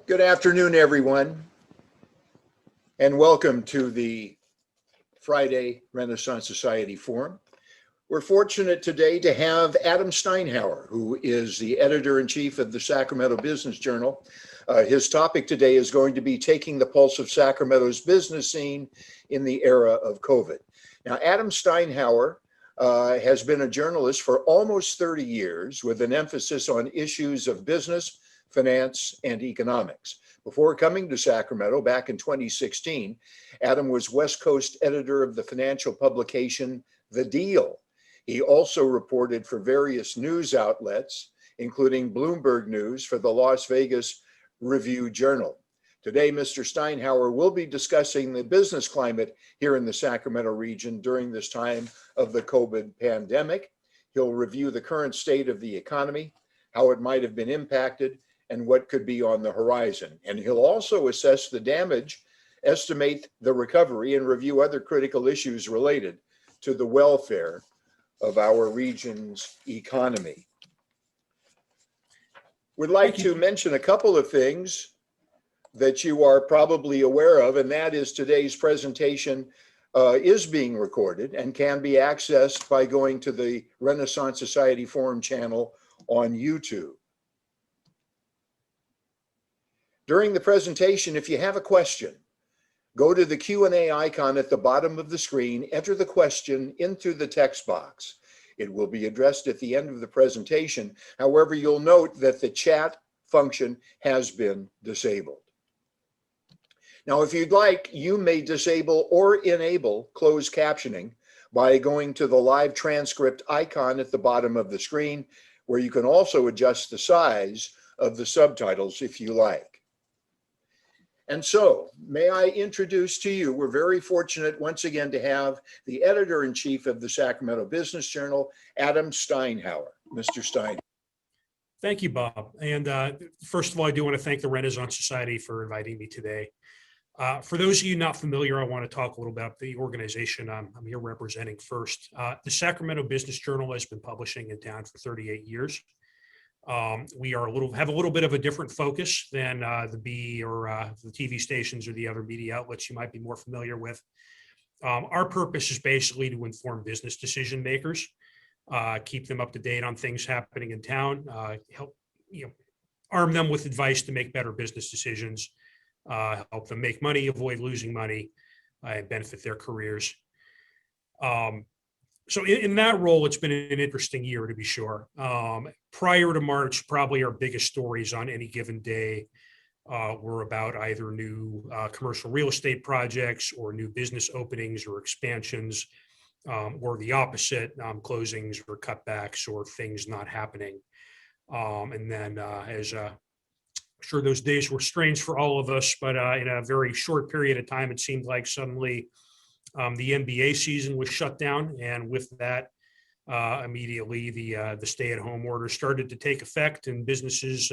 Good afternoon, everyone, and welcome to the Friday Renaissance Society Forum. We're fortunate today to have Adam Steinhauer, who is the editor-in-chief of the Sacramento Business Journal. His topic today is going to be taking the pulse of Sacramento's business scene in the era of COVID. Now, Adam Steinhauer has been a journalist for almost 30 years with an emphasis on issues of business, finance, and economics. Before coming to Sacramento back in 2016, Adam was West Coast editor of the financial publication The Deal. He also reported for various news outlets, including Bloomberg News for the Las Vegas Review-Journal. Today, Mr. Steinhauer will be discussing the business climate here in the Sacramento region during this time of the COVID pandemic. He'll review the current state of the economy, how it might have been impacted, and what could be on the horizon. And he'll also assess the damage, estimate the recovery, and review other critical issues related to the welfare of our region's economy. We'd like to mention a couple of things that you are probably aware of, and that is today's presentation is being recorded and can be accessed by going to the Renaissance Society Forum channel on YouTube. During the presentation, if you have a question, go to the Q&A icon at the bottom of the screen, enter the question into the text box. It will be addressed at the end of the presentation. However, you'll note that the chat function has been disabled. Now, if you'd like, you may disable or enable closed captioning by going to the live transcript icon at the bottom of the screen, where you can also adjust the size of the subtitles if you like. And so, may I introduce to you, we're very fortunate once again to have the editor-in-chief of the Sacramento Business Journal, Adam Steinhauer. Mr. Stein. Thank you, Bob. And first of all, I do want to thank the Renaissance Society for inviting me today. For those of you not familiar, I want to talk a little about the organization I'm here representing first. The Sacramento Business Journal has been publishing in town for 38 years. We are have a little bit of a different focus than the B or the TV stations or the other media outlets you might be more familiar with. Our purpose is basically to inform business decision makers, keep them up to date on things happening in town, help arm them with advice to make better business decisions, help them make money, avoid losing money, and benefit their careers. So in that role, it's been an interesting year, to be sure. Prior to March, probably our biggest stories on any given day were about either new commercial real estate projects or new business openings or expansions, or the opposite, closings or cutbacks or things not happening. And then as I'm sure those days were strange for all of us, but in a very short period of time, it seemed like suddenly the NBA season was shut down, and with that, immediately the stay-at-home order started to take effect, and businesses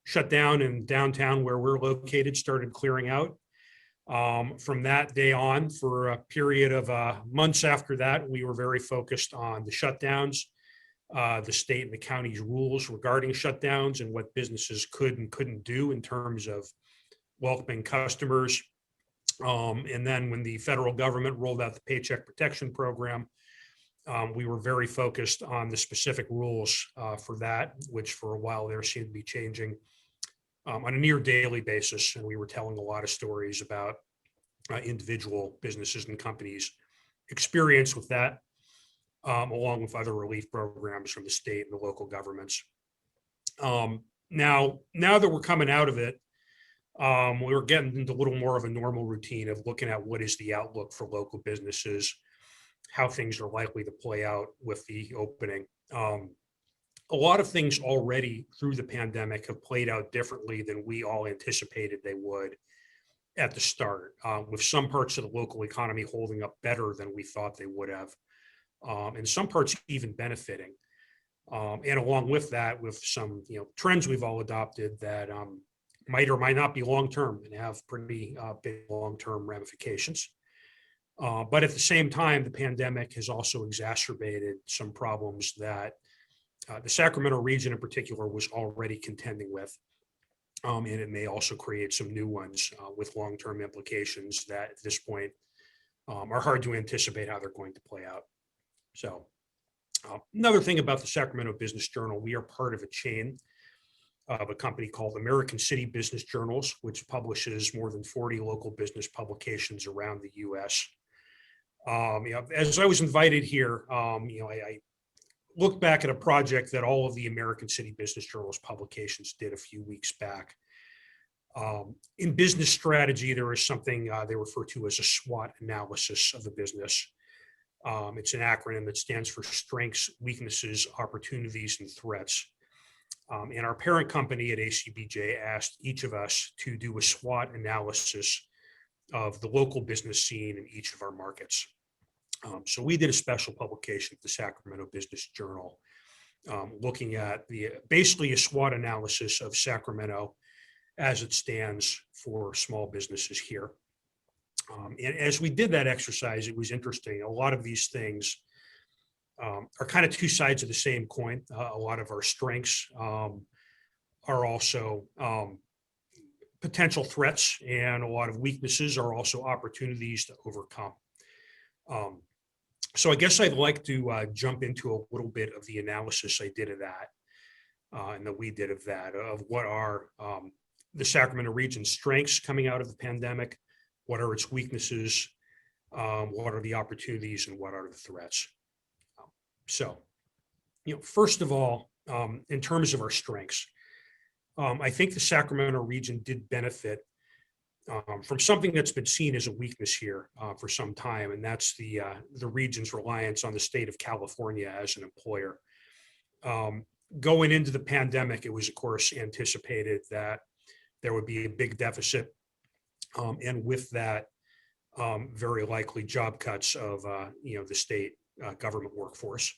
shut down, and downtown, where we're located, started clearing out. From that day on, for a period of months after that, we were very focused on the shutdowns, the state and the county's rules regarding shutdowns, and what businesses could and couldn't do in terms of welcoming customers. And then when the federal government rolled out the Paycheck Protection Program, we were very focused on the specific rules for that, which for a while there seemed to be changing on a near daily basis. And we were telling a lot of stories about individual businesses and companies' experience with that, along with other relief programs from the state and the local governments. Now that we're coming out of it, we were getting into a little more of a normal routine of looking at what is the outlook for local businesses, how things are likely to play out with the opening. A lot of things already through the pandemic have played out differently than we all anticipated they would at the start, with some parts of the local economy holding up better than we thought they would have, and some parts even benefiting. And along with that, with some trends we've all adopted that might or might not be long-term and have pretty big long-term ramifications. But at the same time, the pandemic has also exacerbated some problems that the Sacramento region in particular was already contending with. And it may also create some new ones with long-term implications that at this point are hard to anticipate how they're going to play out. So another thing about the Sacramento Business Journal, we are part of a chain of a company called American City Business Journals, which publishes more than 40 local business publications around the U.S. As I was invited here, I looked back at a project that all of the American City Business Journals publications did a few weeks back. In business strategy, there is something they refer to as a SWOT analysis of the business. It's an acronym that stands for strengths, weaknesses, opportunities, and threats. And our parent company at ACBJ asked each of us to do a SWOT analysis of the local business scene in each of our markets. So we did a special publication of the Sacramento Business Journal, looking at basically a SWOT analysis of Sacramento as it stands for small businesses here. And as we did that exercise, it was interesting. A lot of these things are kind of two sides of the same coin. A lot of our strengths are also potential threats, and a lot of weaknesses are also opportunities to overcome. So I guess I'd like to jump into a little bit of the analysis I did of that, and that we did of that, of what are the Sacramento region's strengths coming out of the pandemic, what are its weaknesses, what are the opportunities, and what are the threats. So, first of all, in terms of our strengths, I think the Sacramento region did benefit from something that's been seen as a weakness here for some time, and that's the region's reliance on the state of California as an employer. Going into the pandemic, it was, of course, anticipated that there would be a big deficit, and with that, very likely job cuts of the state government workforce.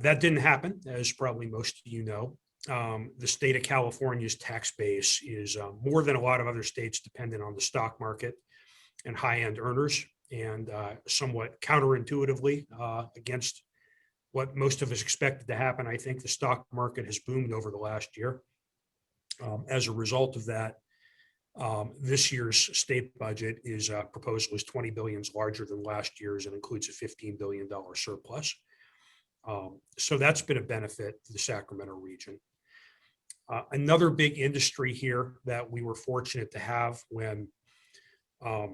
That didn't happen, as probably most of you know. The state of California's tax base is more than a lot of other states dependent on the stock market and high-end earners, and somewhat counterintuitively against what most of us expected to happen. I think the stock market has boomed over the last year. As a result of that, this year's state budget is proposal is $20 billion larger than last year's and includes a $15 billion surplus. So that's been a benefit to the Sacramento region. Another big industry here that we were fortunate to have when, a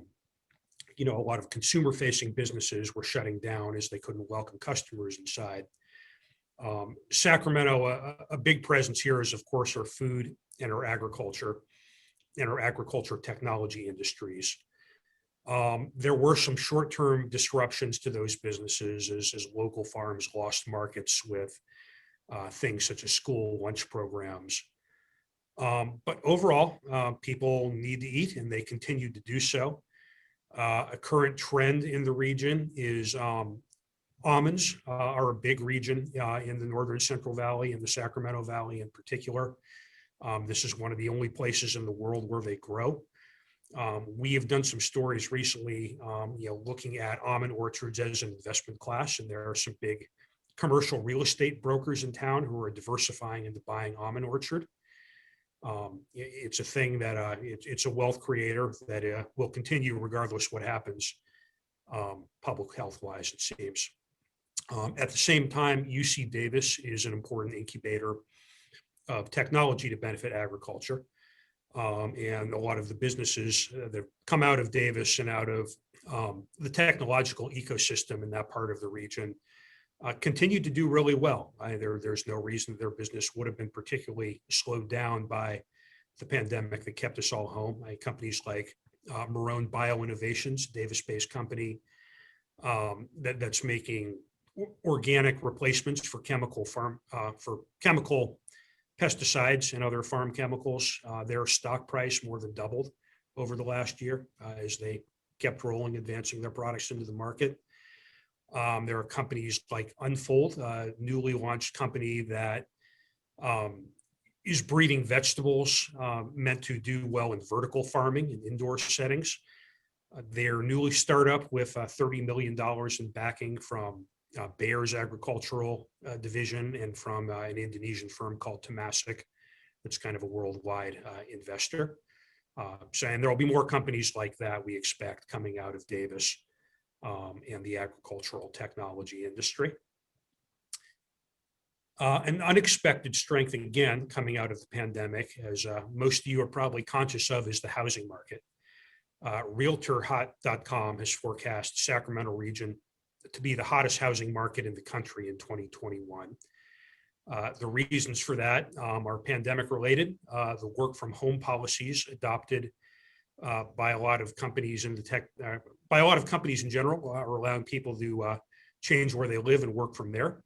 lot of consumer-facing businesses were shutting down as they couldn't welcome customers inside. Sacramento, a big presence here is, of course, our food and our agriculture technology industries. There were some short-term disruptions to those businesses as local farms lost markets with things such as school lunch programs. But overall, people need to eat, and they continue to do so. A current trend in the region is almonds are a big region in the Northern Central Valley and the Sacramento Valley in particular. This is one of the only places in the world where they grow. We have done some stories recently, looking at almond orchards as an investment class, and there are some big commercial real estate brokers in town who are diversifying into buying almond orchard. It's a thing that it's a wealth creator that will continue regardless what happens public health wise, it seems. At the same time, UC Davis is an important incubator of technology to benefit agriculture. And a lot of the businesses that come out of Davis and out of the technological ecosystem in that part of the region continue to do really well. There's no reason their business would have been particularly slowed down by the pandemic that kept us all home. Companies like Marone Bioinnovations, Davis-based company that's making organic replacements for chemical pesticides and other farm chemicals. Their stock price more than doubled over the last year as they kept rolling, advancing their products into the market. There are companies like Unfold, a newly launched company that is breeding vegetables meant to do well in vertical farming and indoor settings. They're newly startup with $30 million in backing from Bayer's agricultural division and from an Indonesian firm called Temasek that's kind of a worldwide investor. And there will be more companies like that we expect coming out of Davis and the agricultural technology industry. An unexpected strength, again, coming out of the pandemic, as most of you are probably conscious of, is the housing market. Realtor.com has forecast Sacramento region to be the hottest housing market in the country in 2021. The reasons for that are pandemic related. The work from home policies adopted by a lot of companies in the tech, by a lot of companies in general, are allowing people to change where they live and work from there.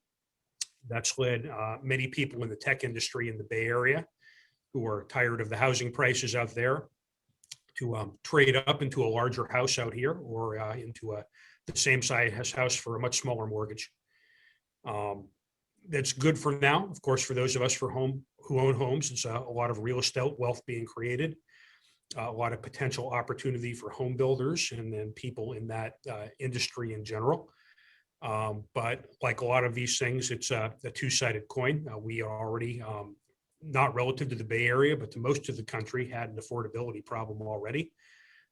That's led many people in the tech industry in the Bay Area who are tired of the housing prices out there to trade up into a larger house out here or into the same size house for a much smaller mortgage. That's good for now, of course, for those of us who own homes. It's a lot of real estate wealth being created, a lot of potential opportunity for home builders and then people in that industry in general. But like a lot of these things, it's a two-sided coin. We are already, not relative to the Bay Area, but to most of the country, had an affordability problem already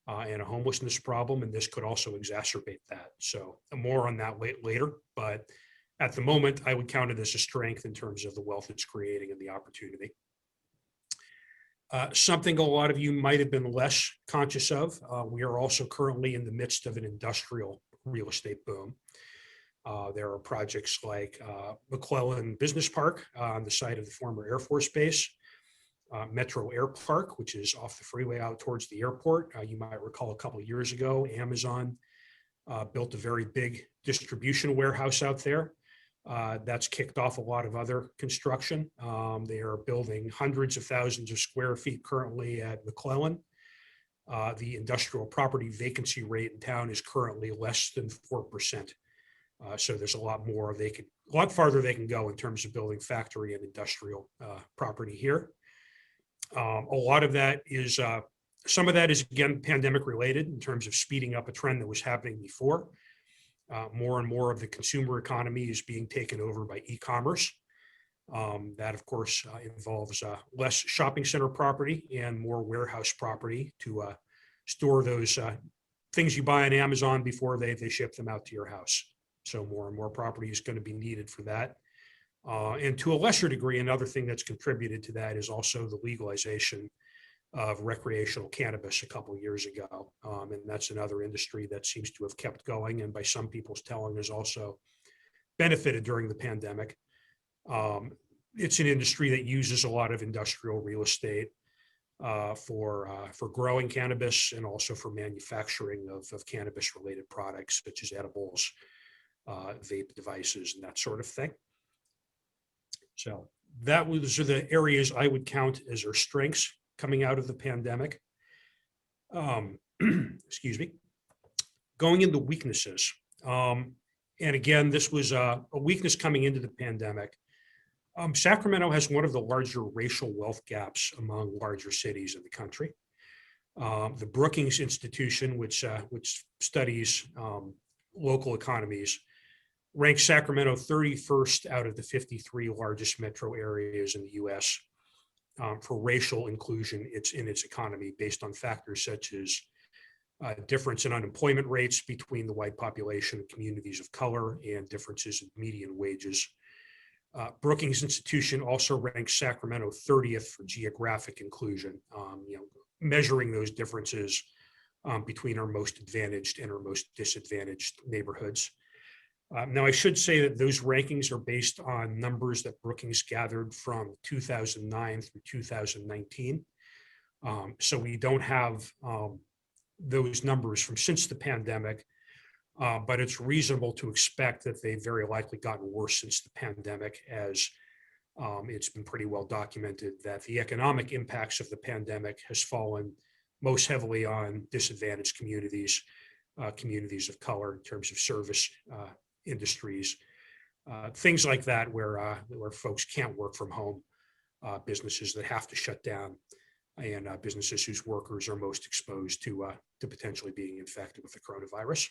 and a homelessness problem, and this could also exacerbate that. So more on that later, but at the moment, I would count it as a strength in terms of the wealth it's creating and the opportunity. Something a lot of you might have been less conscious of, we are also currently in the midst of an industrial real estate boom. There are projects like McClellan Business Park on the site of the former Air Force Base, Metro Air Park, which is off the freeway out towards the airport. You might recall a couple of years ago, Amazon built a very big distribution warehouse out there. That's kicked off a lot of other construction. They are building hundreds of thousands of square feet currently at McClellan. The industrial property vacancy rate in town is currently less than 4%. So there's a lot farther they can go in terms of building factory and industrial property here. A lot of that is, some of that is again pandemic related in terms of speeding up a trend that was happening before. More and more of the consumer economy is being taken over by e-commerce. That of course involves less shopping center property and more warehouse property to store those things you buy on Amazon before they ship them out to your house. So more and more property is going to be needed for that. And to a lesser degree, another thing that's contributed to that is also the legalization of recreational cannabis a couple of years ago. And that's another industry that seems to have kept going and by some people's telling has also benefited during the pandemic. It's an industry that uses a lot of industrial real estate for growing cannabis and also for manufacturing of cannabis related products such as edibles, vape devices and that sort of thing. So those are the areas I would count as our strengths coming out of the pandemic. Excuse me. Going into weaknesses. And again, this was a weakness coming into the pandemic. Sacramento has one of the larger racial wealth gaps among larger cities in the country. The Brookings Institution, which studies local economies, ranks Sacramento 31st out of the 53 largest metro areas in the U.S. For racial inclusion in its economy based on factors such as difference in unemployment rates between the white population and communities of color and differences in median wages. Brookings Institution also ranks Sacramento 30th for geographic inclusion, measuring those differences between our most advantaged and our most disadvantaged neighborhoods. Now, I should say that those rankings are based on numbers that Brookings gathered from 2009 through 2019. So we don't have those numbers from since the pandemic, but it's reasonable to expect that they've very likely gotten worse since the pandemic, as it's been pretty well documented that the economic impacts of the pandemic has fallen most heavily on disadvantaged communities, communities of color in terms of service industries, things like that, where folks can't work from home, businesses that have to shut down, and businesses whose workers are most exposed to potentially being infected with the coronavirus.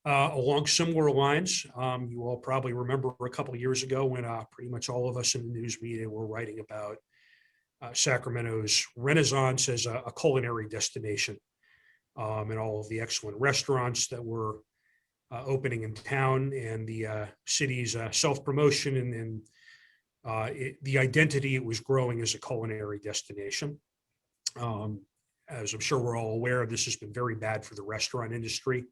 Along similar lines, you all probably remember a couple of years ago when pretty much all of us in the news media were writing about Sacramento's renaissance as a culinary destination, and all of the excellent restaurants that were opening in town, and the city's self-promotion and the identity it was growing as a culinary destination. As I'm sure we're all aware, this has been very bad for the restaurant industry,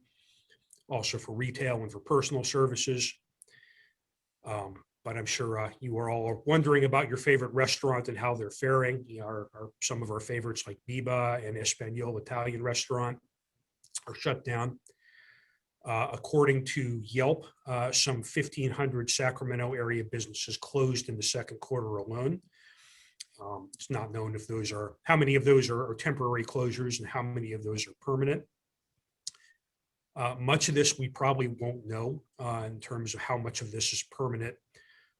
also for retail and for personal services. But I'm sure you are all wondering about your favorite restaurant and how they're faring. Some of our favorites like Biba and Espanol Italian restaurant are shut down. According to Yelp, some 1,500 Sacramento area businesses closed in the second quarter alone. It's not known if how many of those are temporary closures and how many of those are permanent. Much of this we probably won't know in terms of how much of this is permanent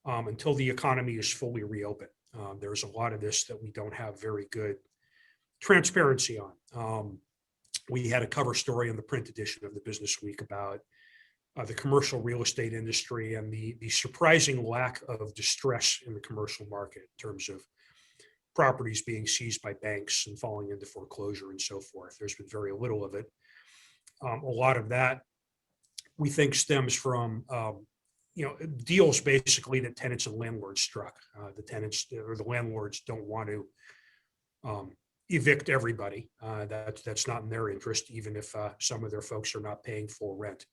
until the economy is fully reopened. There's a lot of this that we don't have very good transparency on. We had a cover story in the print edition of the Business Week about the commercial real estate industry and the surprising lack of distress in the commercial market in terms of properties being seized by banks and falling into foreclosure and so forth. There's been very little of it. A lot of that we think stems from deals basically that tenants and landlords struck. The tenants or the landlords don't want to evict everybody. That's not in their interest, even if some of their folks are not paying full rent.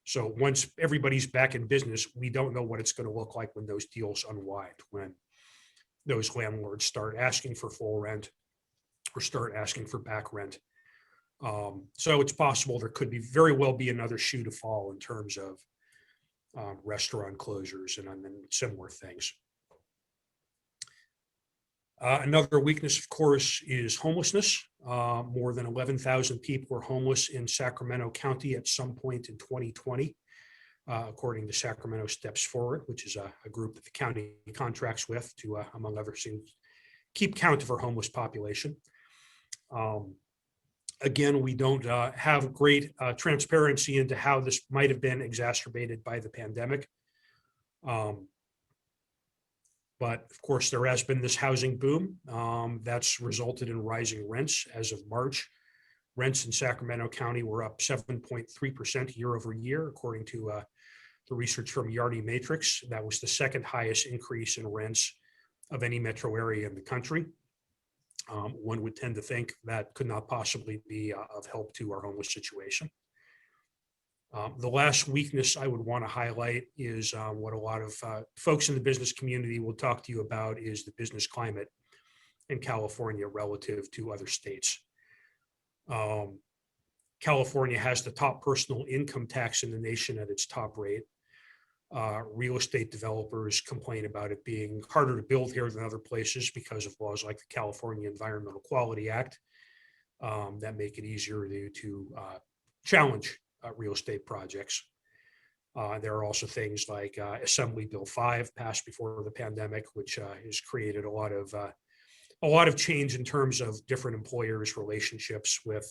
So once everybody's back in business, we don't know what it's going to look like when those deals unwind, when those landlords start asking for full rent or start asking for back rent. So it's possible there could very well be another shoe to fall in terms of restaurant closures and similar things. Another weakness, of course, is homelessness. More than 11,000 people were homeless in Sacramento County at some point in 2020, according to Sacramento Steps Forward, which is a group that the county contracts with to, among other things, keep count of our homeless population. Again, we don't have great transparency into how this might have been exacerbated by the pandemic. But of course, there has been this housing boom that's resulted in rising rents. As of March, rents in Sacramento County were up 7.3% year over year, according to the research from Yardi Matrix. That was the second highest increase in rents of any metro area in the country. One would tend to think that could not possibly be of help to our homeless situation. The last weakness I would want to highlight is what a lot of folks in the business community will talk to you about is the business climate in California relative to other states. California has the top personal income tax in the nation at its top rate. Real estate developers complain about it being harder to build here than other places because of laws like the California Environmental Quality Act that make it easier to challenge real estate projects. There are also things like Assembly Bill 5 passed before the pandemic, which has created a lot of change in terms of different employers' relationships with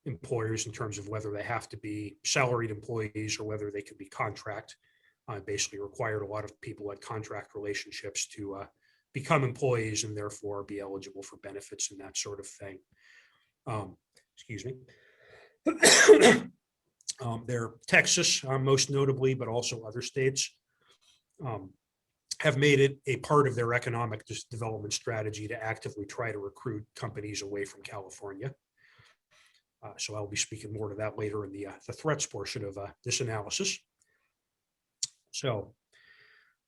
employers in terms of whether they have to be salaried employees or whether they can be contract. Basically required a lot of people at contract relationships to become employees and therefore be eligible for benefits and that sort of thing. Excuse me. There, Texas, most notably, but also other states, have made it a part of their economic development strategy to actively try to recruit companies away from California. So I'll be speaking more to that later in the threats portion of this analysis. So,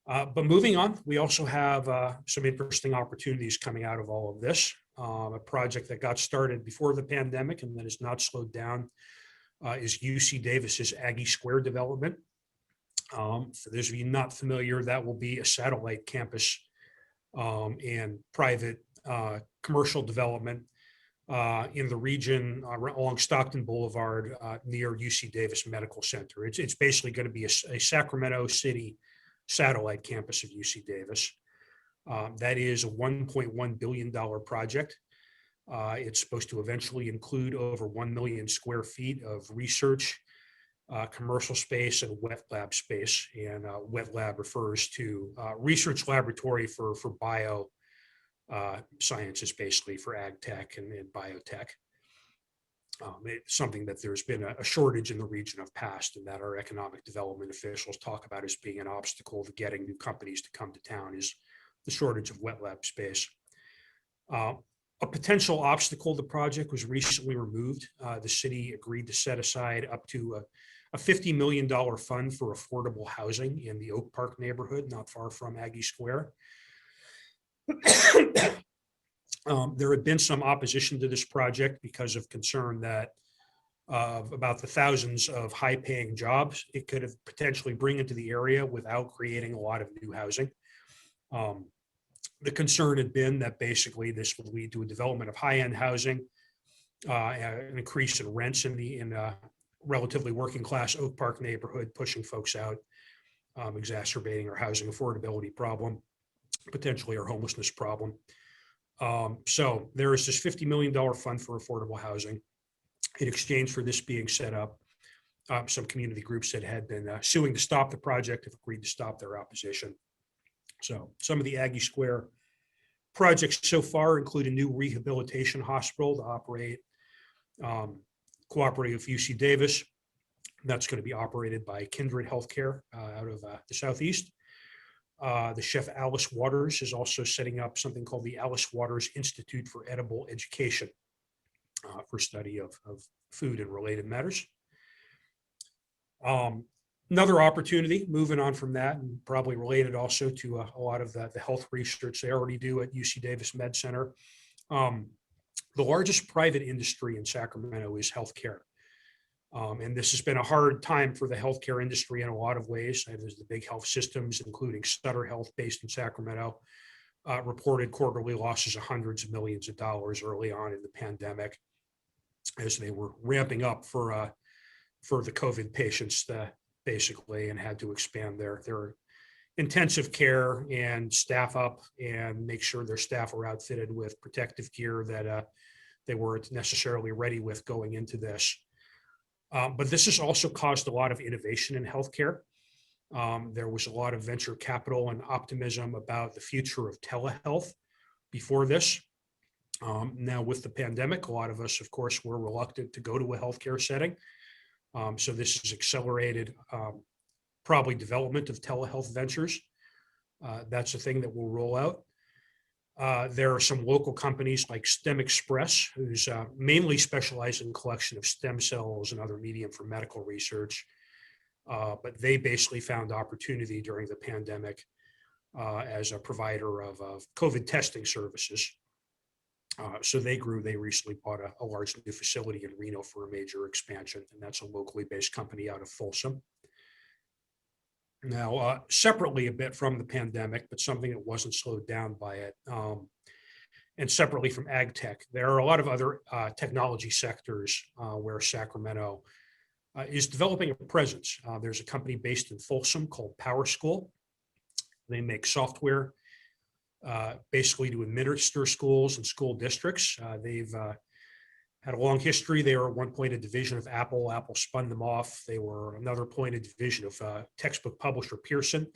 but moving on, we also have some interesting opportunities coming out of all of this. A project that got started before the pandemic and that is not slowed down is UC Davis's Aggie Square development. For those of you not familiar, that will be a satellite campus and private commercial development in the region along Stockton Boulevard near UC Davis Medical Center. It's basically going to be a Sacramento City satellite campus of UC Davis. That is a $1.1 billion project. It's supposed to eventually include over 1 million square feet of research, commercial space and wet lab space. And wet lab refers to research laboratory for bio sciences, basically for ag tech and biotech. It's something that there's been a shortage in the region of past, and that our economic development officials talk about as being an obstacle to getting new companies to come to town, is the shortage of wet lab space. A potential obstacle to the project was recently removed. The city agreed to set aside up to a $50 million fund for affordable housing in the Oak Park neighborhood, not far from Aggie Square. There had been some opposition to this project because of concern that about the thousands of high-paying jobs it could have potentially bring into the area without creating a lot of new housing. The concern had been that basically this would lead to a development of high-end housing, an increase in rents in relatively working-class Oak Park neighborhood, pushing folks out, exacerbating our housing affordability problem, potentially our homelessness problem. So there is this $50 million fund for affordable housing. In exchange for this being set up, some community groups that had been suing to stop the project have agreed to stop their opposition. So some of the Aggie Square projects so far include a new rehabilitation hospital to operate, cooperating with UC Davis. That's going to be operated by Kindred Healthcare out of the Southeast. The chef Alice Waters is also setting up something called the Alice Waters Institute for Edible Education for study of food and related matters. Another opportunity, moving on from that, and probably related also to a lot of the health research they already do at UC Davis Med Center. The largest private industry in Sacramento is healthcare. And this has been a hard time for the healthcare industry in a lot of ways. There's the big health systems, including Sutter Health, based in Sacramento, reported quarterly losses of hundreds of millions of dollars early on in the pandemic, as they were ramping up for the COVID patients, basically, and had to expand their intensive care and staff up and make sure their staff were outfitted with protective gear that they weren't necessarily ready with going into this. But this has also caused a lot of innovation in healthcare. There was a lot of venture capital and optimism about the future of telehealth before this. Now with the pandemic, a lot of us, of course, were reluctant to go to a healthcare setting. So this has accelerated probably development of telehealth ventures. That's a thing that will roll out. There are some local companies like STEM Express, who's mainly specialized in collection of stem cells and other medium for medical research. But they basically found opportunity during the pandemic as a provider of COVID testing services. So they recently bought a large new facility in Reno for a major expansion, and that's a locally based company out of Folsom. Now, separately a bit from the pandemic, but something that wasn't slowed down by it, and separately from ag tech, there are a lot of other technology sectors where Sacramento is developing a presence. There's a company based in Folsom called Powerschool. They make software basically to administer schools and school districts. They've had a long history. They were at one point a division of Apple. Apple spun them off. They were another point a division of textbook publisher Pearson.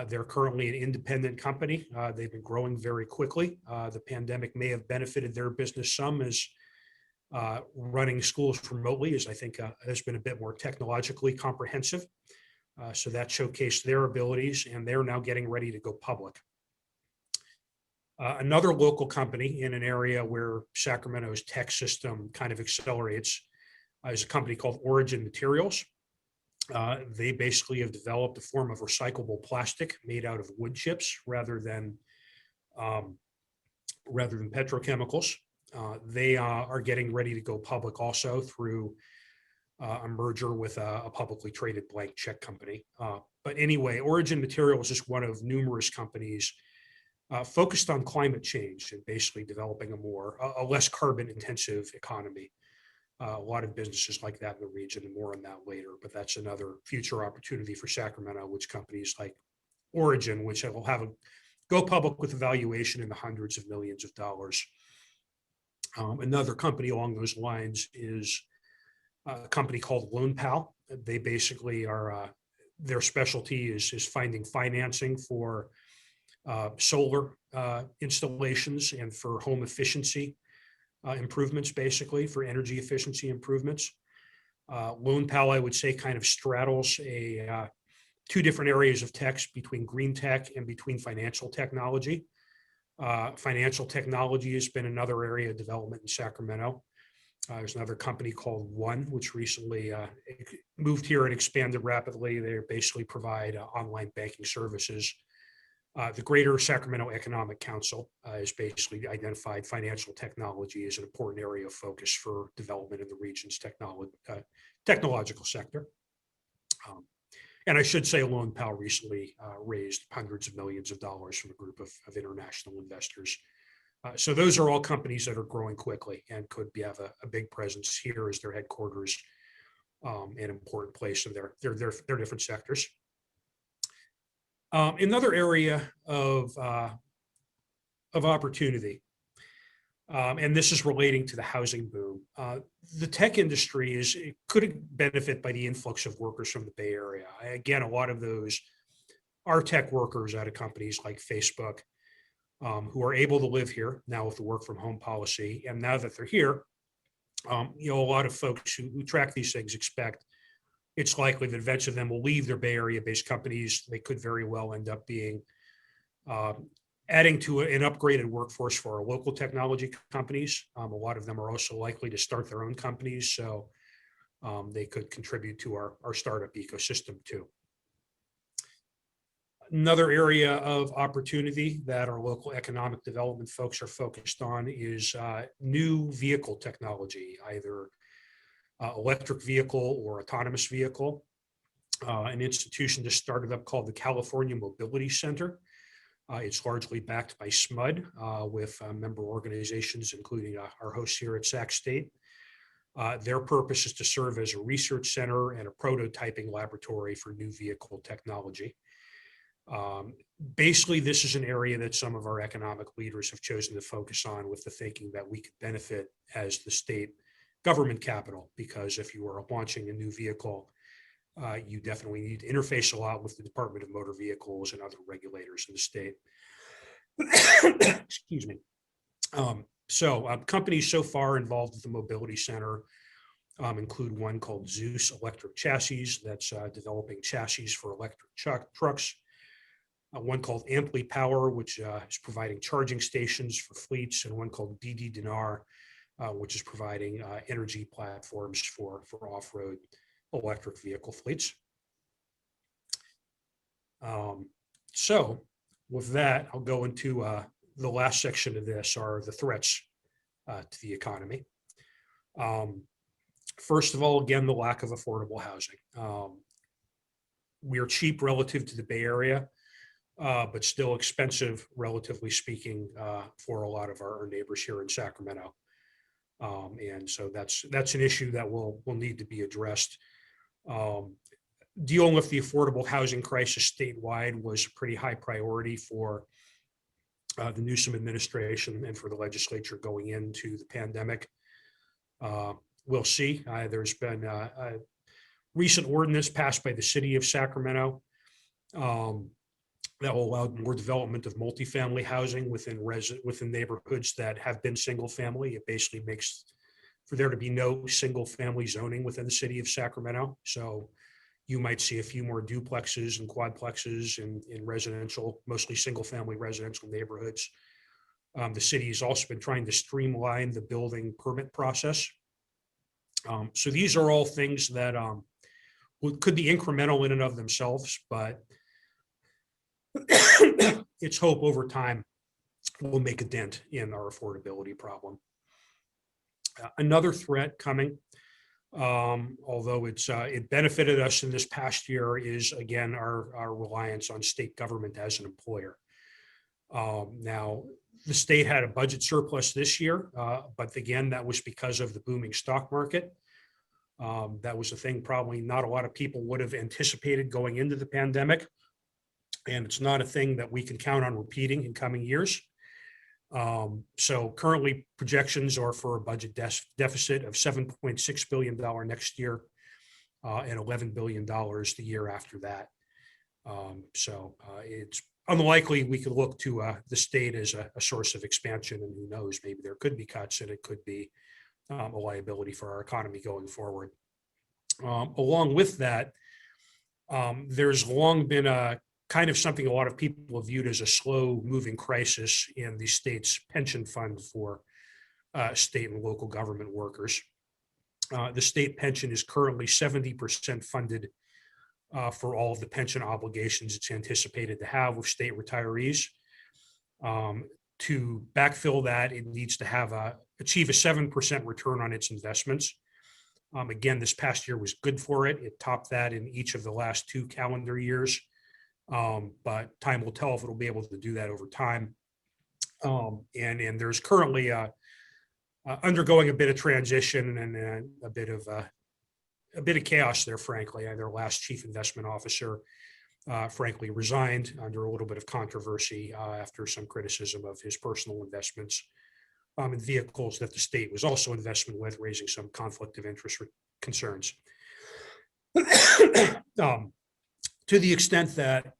They're currently an independent company. They've been growing very quickly. The pandemic may have benefited their business some, as running schools remotely is, I think, has been a bit more technologically comprehensive. So that showcased their abilities, and they're now getting ready to go public. Another local company in an area where Sacramento's tech system kind of accelerates is a company called Origin Materials. They basically have developed a form of recyclable plastic made out of wood chips rather than petrochemicals. They are getting ready to go public also through a merger with a publicly traded blank check company. But anyway, Origin Materials is one of numerous companies focused on climate change and basically developing a less carbon intensive economy. A lot of businesses like that in the region, and more on that later, but that's another future opportunity for Sacramento, which companies like Origin, which will have go public with a valuation in the hundreds of millions of dollars. Another company along those lines is a company called LoanPal. They basically are, their specialty is finding financing for solar installations and for home efficiency improvements, basically for energy efficiency improvements. Lone Pal, I would say, kind of straddles two different areas of tech between green tech and between financial technology. Financial technology has been another area of development in Sacramento. There's another company called One, which recently moved here and expanded rapidly. They basically provide online banking services. The Greater Sacramento Economic Council has basically identified financial technology as an important area of focus for development in the region's technological sector. And I should say Lone Pal recently raised hundreds of millions of dollars from a group of international investors. So those are all companies that are growing quickly and could have a big presence here as their headquarters, an important place in their different sectors. Another area of opportunity, and this is relating to the housing boom. The tech industry could benefit by the influx of workers from the Bay Area. Again, a lot of those are tech workers out of companies like Facebook, who are able to live here now with the work from home policy. And now that they're here, a lot of folks who track these things expect it's likely that eventually them will leave their Bay Area based companies. They could very well end up being adding to an upgraded workforce for our local technology companies. A lot of them are also likely to start their own companies. So they could contribute to our startup ecosystem too. Another area of opportunity that our local economic development folks are focused on is new vehicle technology, either electric vehicle or autonomous vehicle. An institution just started up called the California Mobility Center. It's largely backed by SMUD with member organizations, including our hosts here at Sac State. Their purpose is to serve as a research center and a prototyping laboratory for new vehicle technology. Basically, this is an area that some of our economic leaders have chosen to focus on with the thinking that we could benefit as the state government capital, because if you are launching a new vehicle, you definitely need to interface a lot with the Department of Motor Vehicles and other regulators in the state. Excuse me. Companies so far involved with the Mobility Center include one called Zeus Electric Chassis that's developing chassis for electric trucks. One called Amply Power, which is providing charging stations for fleets, and one called DD Dinar, which is providing energy platforms for off-road electric vehicle fleets. So with that, I'll go into the last section of this are the threats to the economy. First of all, again, the lack of affordable housing. We are cheap relative to the Bay Area, but still expensive, relatively speaking, for a lot of our neighbors here in Sacramento. And so that's an issue that will need to be addressed. Dealing with the affordable housing crisis statewide was a pretty high priority for the Newsom administration and for the legislature going into the pandemic. We'll see. There's been a recent ordinance passed by the city of Sacramento that will allow more development of multifamily housing within neighborhoods that have been single family. It basically makes for there to be no single family zoning within the city of Sacramento. So you might see a few more duplexes and quadplexes in residential, mostly single family residential neighborhoods. The city has also been trying to streamline the building permit process. So these are all things that could be incremental in and of themselves, but it's hope over time will make a dent in our affordability problem. Another threat coming, although it benefited us in this past year, is again our reliance on state government as an employer. Now, the state had a budget surplus this year, but again, that was because of the booming stock market. That was a thing probably not a lot of people would have anticipated going into the pandemic. And it's not a thing that we can count on repeating in coming years. So currently projections are for a budget deficit of $7.6 billion next year, and $11 billion the year after that. So it's unlikely we could look to the state as a source of expansion, and who knows, maybe there could be cuts and it could be a liability for our economy going forward. Along with that, there's long been a kind of something a lot of people have viewed as a slow moving crisis in the state's pension fund for state and local government workers. The state pension is currently 70% funded for all of the pension obligations it's anticipated to have with state retirees. To backfill that, it needs to achieve a 7% return on its investments. Again, this past year was good for it. It topped that in each of the last 2 calendar years. But time will tell if it'll be able to do that over time. And there's currently undergoing a bit of transition and a bit of chaos there, frankly. Their last chief investment officer, frankly, resigned under a little bit of controversy after some criticism of his personal investments in vehicles that the state was also investment with, raising some conflict of interest concerns. To the extent that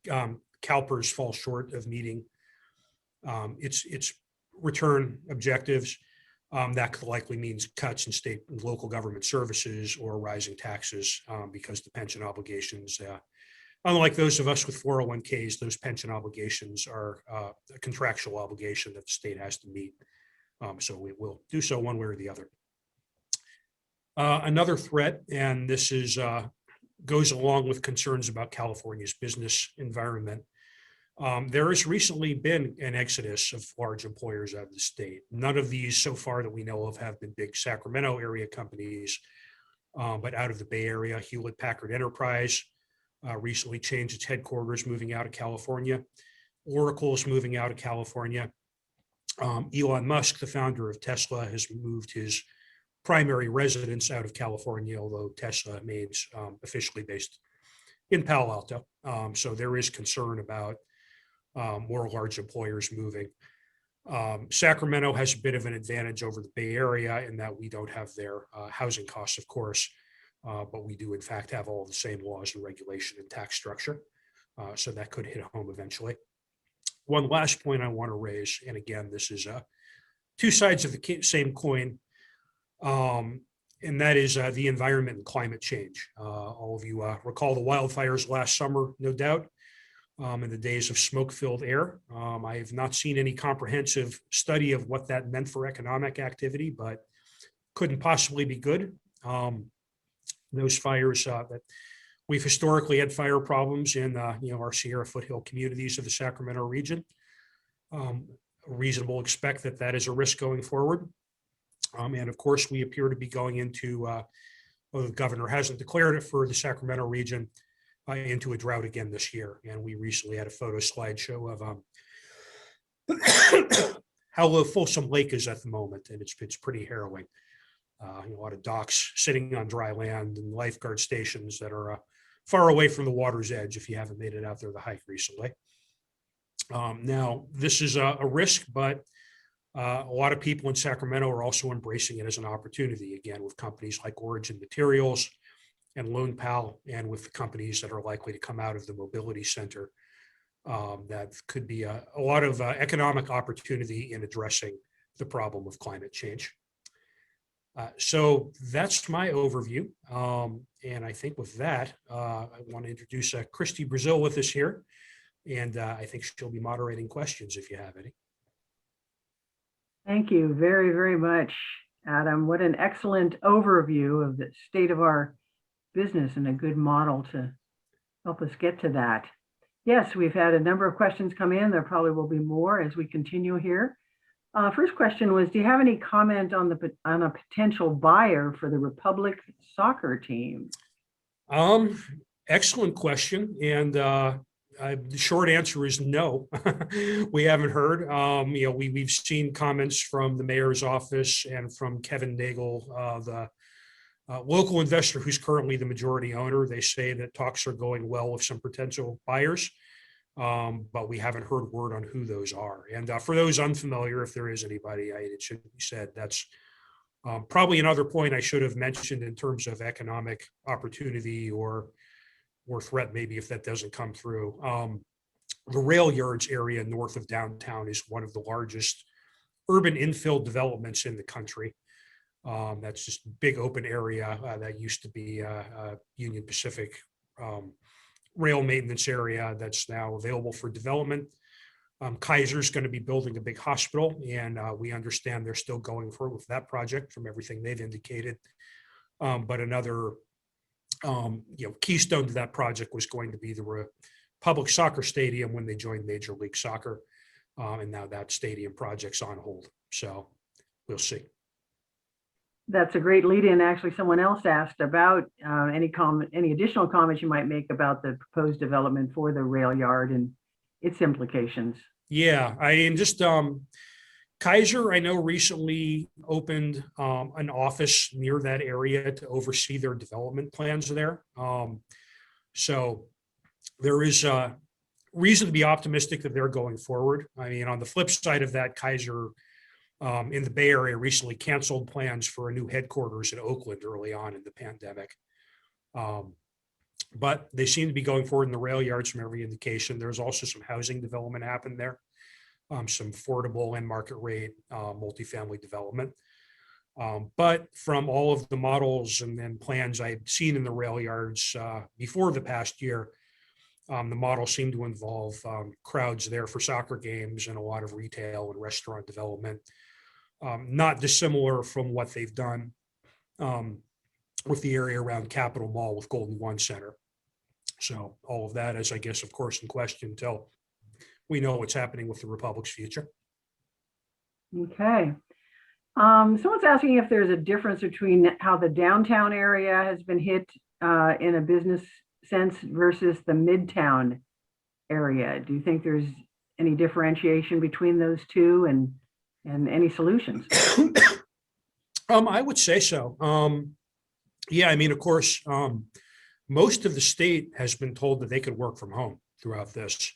CalPERS falls short of meeting its return objectives, that could likely means cuts in state and local government services or rising taxes because the pension obligations, unlike those of us with 401ks, those pension obligations are a contractual obligation that the state has to meet. So it will do so one way or the other. Another threat, and this goes along with concerns about California's business environment. There has recently been an exodus of large employers out of the state. None of these so far that we know of have been big Sacramento area companies, but out of the Bay Area, Hewlett-Packard Enterprise recently changed its headquarters, moving out of California. Oracle is moving out of California. Elon Musk, the founder of Tesla, has moved his primary residence out of California, although Tesla remains officially based in Palo Alto. So there is concern about more large employers moving. Sacramento has a bit of an advantage over the Bay Area in that we don't have their housing costs, of course, but we do in fact have all the same laws and regulation and tax structure. So that could hit home eventually. One last point I want to raise, and again, this is 2 sides of the same coin, and that is the environment and climate change. All of you recall the wildfires last summer, no doubt, in the days of smoke-filled air. I have not seen any comprehensive study of what that meant for economic activity, but couldn't possibly be good. Those fires that we've historically had fire problems in our Sierra foothill communities of the Sacramento region. Reasonable to expect that that is a risk going forward. And of course, we appear to be going into, well, the governor hasn't declared it for the Sacramento region, into a drought again this year. And we recently had a photo slideshow of how low Folsom Lake is at the moment. And it's pretty harrowing. A lot of docks sitting on dry land and lifeguard stations that are far away from the water's edge if you haven't made it out there to hike recently. Now, this is a risk, but a lot of people in Sacramento are also embracing it as an opportunity, again, with companies like Origin Materials and Lone Pal, and with companies that are likely to come out of the mobility center. That could be a lot of economic opportunity in addressing the problem of climate change. So that's my overview. And I think with that, I want to introduce Christy Brazil with us here. And I think she'll be moderating questions if you have any. Thank you very, very much, Adam. What an excellent overview of the state of our business and a good model to help us get to that. Yes, we've had a number of questions come in. There probably will be more as we continue here. First question was, do you have any comment on a potential buyer for the Republic soccer team? Excellent question. And the short answer is no. We haven't heard. We've seen comments from the mayor's office and from Kevin Nagel, the local investor who's currently the majority owner. They say that talks are going well with some potential buyers, but we haven't heard word on who those are. And for those unfamiliar, if there is anybody, it should be said, that's Probably another point I should have mentioned in terms of economic opportunity or threat, maybe if that doesn't come through. The rail yards area north of downtown is one of the largest urban infill developments in the country. That's just a big open area that used to be Union Pacific rail maintenance area that's now available for development. Kaiser's going to be building a big hospital, and we understand they're still going forward with that project from everything they've indicated. But another keystone to that project was going to be the public soccer stadium when they joined Major League Soccer. And now that stadium project's on hold. So we'll see. That's a great lead in. Actually, someone else asked about any additional comments you might make about the proposed development for the rail yard and its implications. Yeah, I mean, just Kaiser, I know recently opened an office near that area to oversee their development plans there. So there is a reason to be optimistic that they're going forward. I mean, on the flip side of that, Kaiser in the Bay Area recently canceled plans for a new headquarters in Oakland early on in the pandemic. But they seem to be going forward in the rail yards from every indication. There's also some housing development happened there, some affordable and market rate multifamily development. But from all of the models and then plans I had seen in the rail yards before the past year, the model seemed to involve crowds there for soccer games and a lot of retail and restaurant development, not dissimilar from what they've done with the area around Capitol Mall with Golden One Center. So all of that is, I guess, of course, in question until we know what's happening with the Republic's future. Okay. Someone's asking if there's a difference between how the downtown area has been hit in a business sense versus the midtown area. Do you think there's any differentiation between those two and any solutions? I would say so. Yeah, I mean, of course, most of the state has been told that they could work from home throughout this.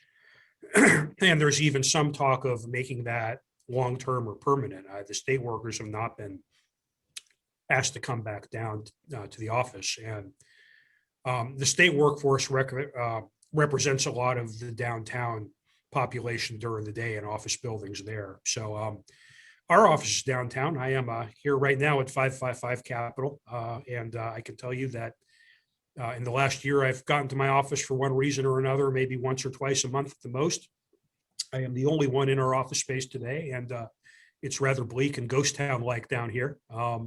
And there's even some talk of making that long-term or permanent. The state workers have not been asked to come back down to the office. And the state workforce represents a lot of the downtown population during the day in office buildings there. So our office is downtown. I am here right now at 555 Capitol. And I can tell you that in the last year, I've gotten to my office for one reason or another, maybe once or twice a month at the most. I am the only one in our office space today, and it's rather bleak and ghost town-like down here. A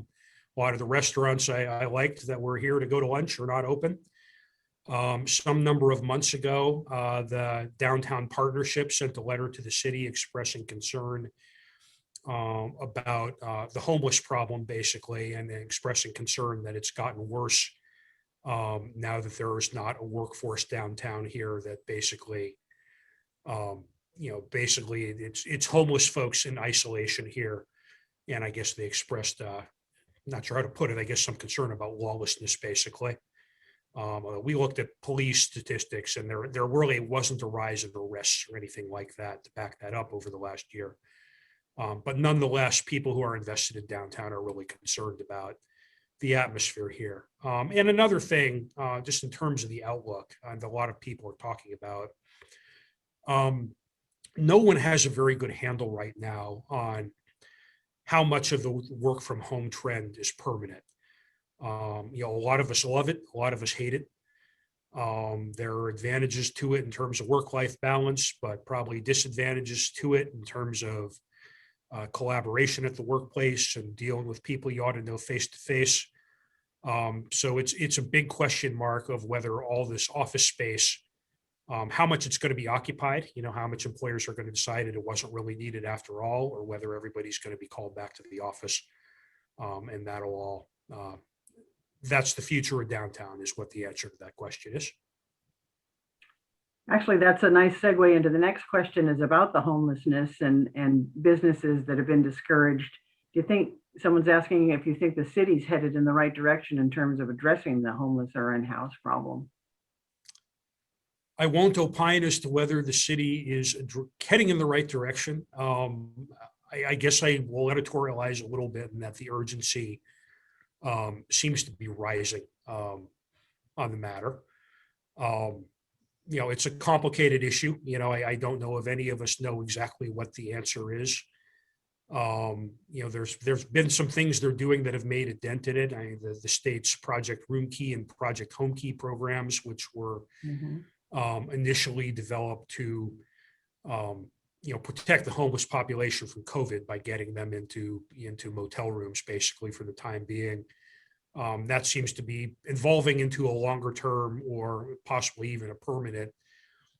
lot of the restaurants I liked that were here to go to lunch are not open. Some number of months ago, the downtown partnership sent a letter to the city expressing concern about the homeless problem, basically, and expressing concern that it's gotten worse now that there is not a workforce downtown here that basically, basically it's homeless folks in isolation here. And I guess they expressed, not sure how to put it, I guess some concern about lawlessness, basically. We looked at police statistics, and there really wasn't a rise in arrests or anything like that to back that up over the last year. But nonetheless, people who are invested in downtown are really concerned about the atmosphere here. And another thing, just in terms of the outlook, and a lot of people are talking about, no one has a very good handle right now on how much of the work from home trend is permanent. A lot of us love it, a lot of us hate it. There are advantages to it in terms of work-life balance, but probably disadvantages to it in terms of collaboration at the workplace and dealing with people you ought to know face to face. So it's a big question mark of whether all this office space, how much it's going to be occupied, how much employers are going to decide it wasn't really needed after all, or whether everybody's going to be called back to the office. And that'll all, that's the future of downtown is what the answer to that question is. Actually, that's a nice segue into the next question is about the homelessness and businesses that have been discouraged. Do you think someone's asking if you think the city's headed in the right direction in terms of addressing the homeless or in-house problem? I won't opine as to whether the city is heading in the right direction. I I guess I will editorialize a little bit in that the urgency seems to be rising on the matter. It's a complicated issue. I don't know if any of us know exactly what the answer is. There's been some things they're doing that have made a dent in it. The state's Project Room Key and Project Home Key programs, which were initially developed to protect the homeless population from COVID by getting them into motel rooms, basically, for the time being. That seems to be evolving into a longer term or possibly even a permanent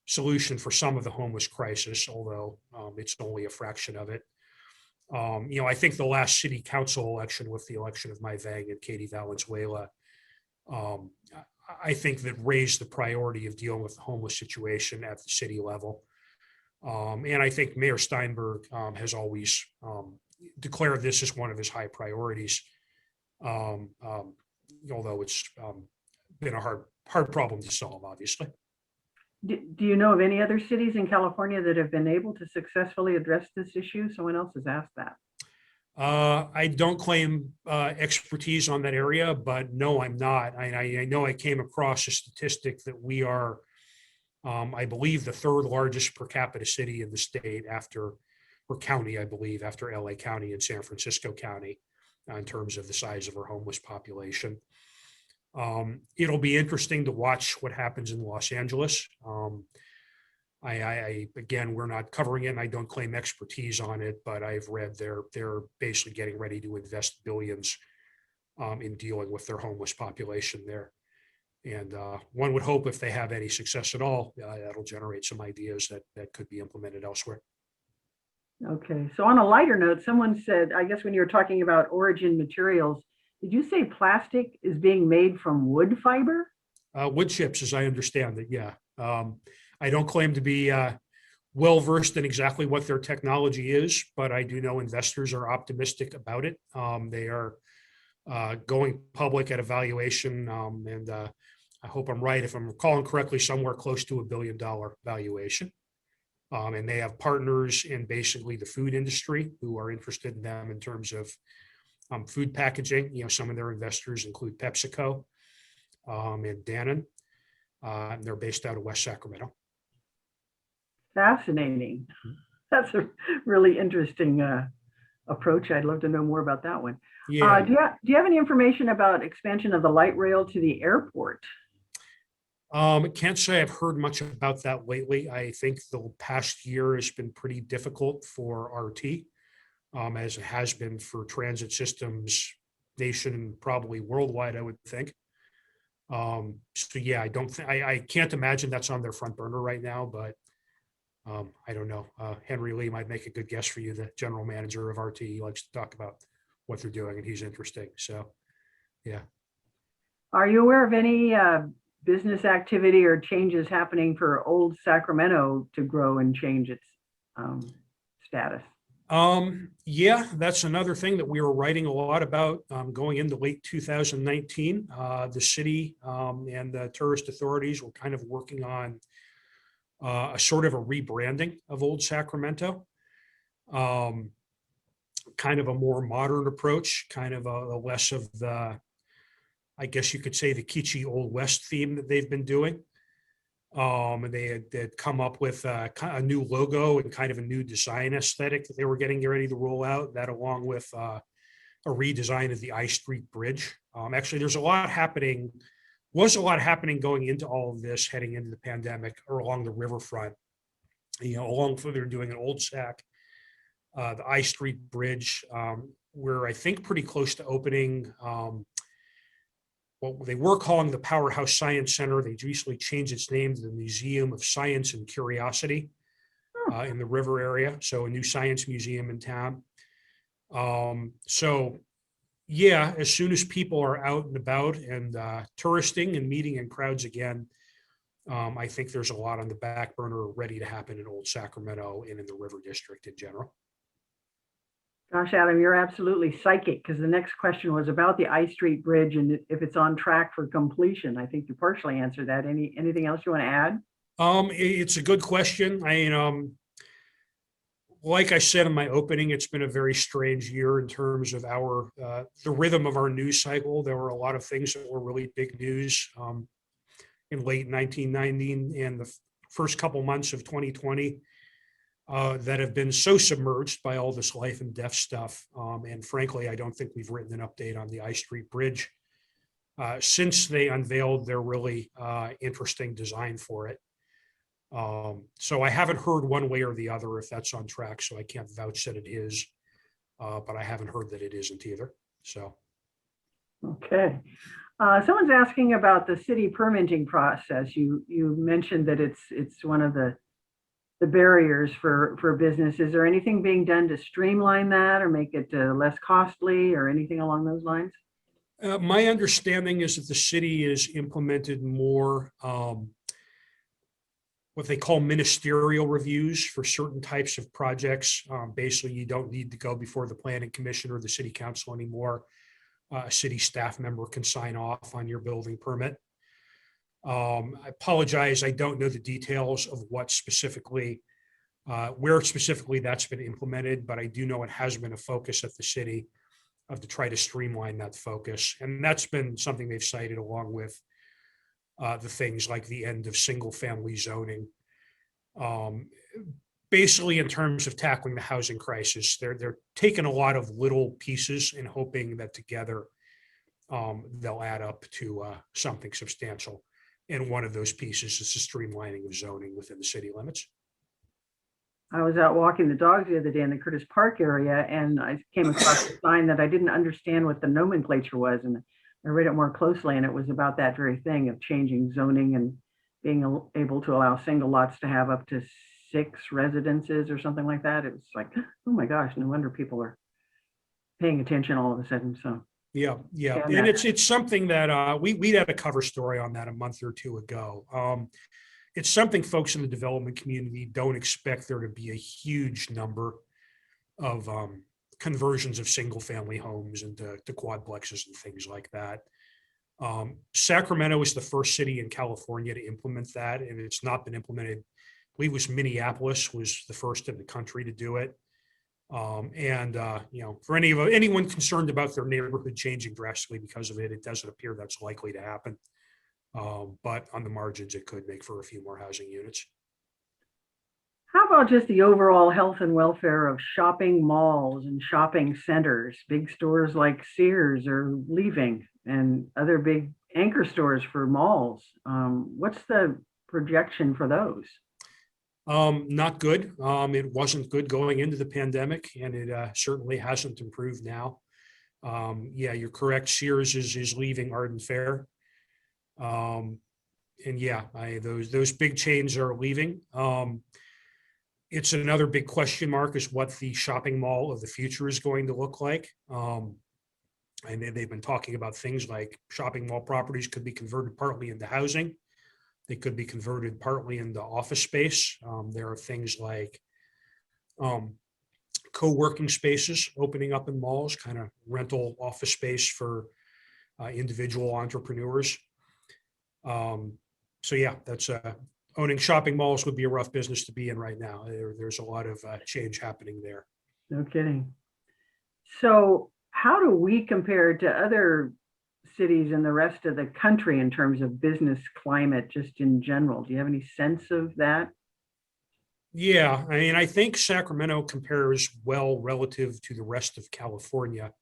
solution for some of the homeless crisis, although it's only a fraction of it. I think the last city council election, with the election of Mai Vang and Katie Valenzuela, I think that raised the priority of dealing with the homeless situation at the city level. And I think Mayor Steinberg has always declared this as one of his high priorities, although it's been a hard problem to solve, obviously. Do you know of any other cities in California that have been able to successfully address this issue? Someone else has asked that. I don't claim expertise on that area, but no, I'm not. I know I came across a statistic that we are, I believe, the third largest per capita city in the state or county, I believe, after LA County and San Francisco County, in terms of the size of our homeless population. It'll be interesting to watch what happens in Los Angeles. Again, we're not covering it, and I don't claim expertise on it, but I've read they're basically getting ready to invest billions in dealing with their homeless population there. And one would hope, if they have any success at all, that'll generate some ideas that could be implemented elsewhere. Okay, so on a lighter note, someone said, I guess when you were talking about origin materials, did you say plastic is being made from wood fiber? Wood chips, as I understand it, yeah. I don't claim to be well-versed in exactly what their technology is, but I do know investors are optimistic about it. They are going public at a valuation, and I hope I'm right. If I'm recalling correctly, somewhere close to $1 billion valuation. And they have partners in basically the food industry who are interested in them in terms of food packaging. Some of their investors include PepsiCo and Dannon. And they're based out of West Sacramento. Fascinating. That's a really interesting approach. I'd love to know more about that one. Yeah. Do you have any information about expansion of the light rail to the airport? Can't say I've heard much about that lately. I think the past year has been pretty difficult for RT, as it has been for transit systems nation and probably worldwide, I would think. So yeah, I can't imagine that's on their front burner right now, but I don't know. Henry Lee might make a good guess for you, the general manager of RT. He likes to talk about what they're doing, and he's interesting. So yeah. Are you aware of any business activity or changes happening for old Sacramento to grow and change its status? Yeah, that's another thing that we were writing a lot about going into late 2019. The city and the tourist authorities were kind of working on a sort of a rebranding of old Sacramento. Kind of a more modern approach, kind of a less of the, I guess you could say, the kitschy Old West theme that they've been doing. And they had come up with a new logo and kind of a new design aesthetic that they were getting ready to roll out, that along with a redesign of the I Street Bridge. Actually, was a lot happening going into all of this, heading into the pandemic, or along the riverfront. Along they're doing an Old Sac, the I Street Bridge. We're, I think, pretty close to opening what they were calling the Powerhouse Science Center. They recently changed its name to the Museum of Science and Curiosity in the river area. So a new science museum in town. So yeah, as soon as people are out and about and touristing and meeting in crowds again, I think there's a lot on the back burner ready to happen in Old Sacramento and in the River District in general. Gosh, Adam, you're absolutely psychic, because the next question was about the I Street Bridge and if it's on track for completion. I think you partially answered that. Anything else you want to add? It's a good question. Like I said in my opening, it's been a very strange year in terms of the rhythm of our news cycle. There were a lot of things that were really big news in late 1990 and the first couple months of 2020 that have been so submerged by all this life and death stuff. And frankly, I don't think we've written an update on the I Street Bridge since they unveiled their really interesting design for it. So I haven't heard one way or the other if that's on track, so I can't vouch that it is, but I haven't heard that it isn't either. So. Okay. Someone's asking about the city permitting process. You mentioned that it's one of the barriers for business. Is there anything being done to streamline that or make it less costly or anything along those lines? My understanding is that the city has implemented more what they call ministerial reviews for certain types of projects. Basically, you don't need to go before the planning commission or the city council anymore. A city staff member can sign off on your building permit. I apologize, I don't know the details of what specifically, where specifically that's been implemented, but I do know it has been a focus at the city to try to streamline that focus. And that's been something they've cited along with the things like the end of single family zoning. Basically, in terms of tackling the housing crisis, they're taking a lot of little pieces and hoping that together they'll add up to something substantial. And one of those pieces is the streamlining of zoning within the city limits. I was out walking the dogs the other day in the Curtis Park area, and I came across a sign that I didn't understand what the nomenclature was, and I read it more closely, and it was about that very thing of changing zoning and being able to allow single lots to have up to 6 residences or something like that. It was like, oh my gosh, no wonder people are paying attention all of a sudden. So yeah, and it's something that we had a cover story on that a month or two ago. It's something folks in the development community don't expect there to be a huge number of conversions of single family homes into quadplexes and things like that. Sacramento is the first city in California to implement that, and it's not been implemented. I believe it was Minneapolis was the first in the country to do it. For anyone concerned about their neighborhood changing drastically because of it, it doesn't appear that's likely to happen. But on the margins, it could make for a few more housing units. how about just the overall health and welfare of shopping malls and shopping centers? Big stores like Sears are leaving and other big anchor stores for malls. What's the projection for those? Not good. It wasn't good going into the pandemic, and it certainly hasn't improved now. You're correct. Sears is leaving Arden Fair. Those big chains are leaving. It's another big question mark is what the shopping mall of the future is going to look like. And they've been talking about things like shopping mall properties could be converted partly into housing. They could be converted partly into office space. There are things like co-working spaces opening up in malls, kind of rental office space for individual entrepreneurs. That's owning shopping malls would be a rough business to be in right now. There's a lot of change happening there. No kidding. So how do we compare to other cities in the rest of the country in terms of business climate, just in general? Do you have any sense of that? Yeah, I mean, I think Sacramento compares well relative to the rest of California,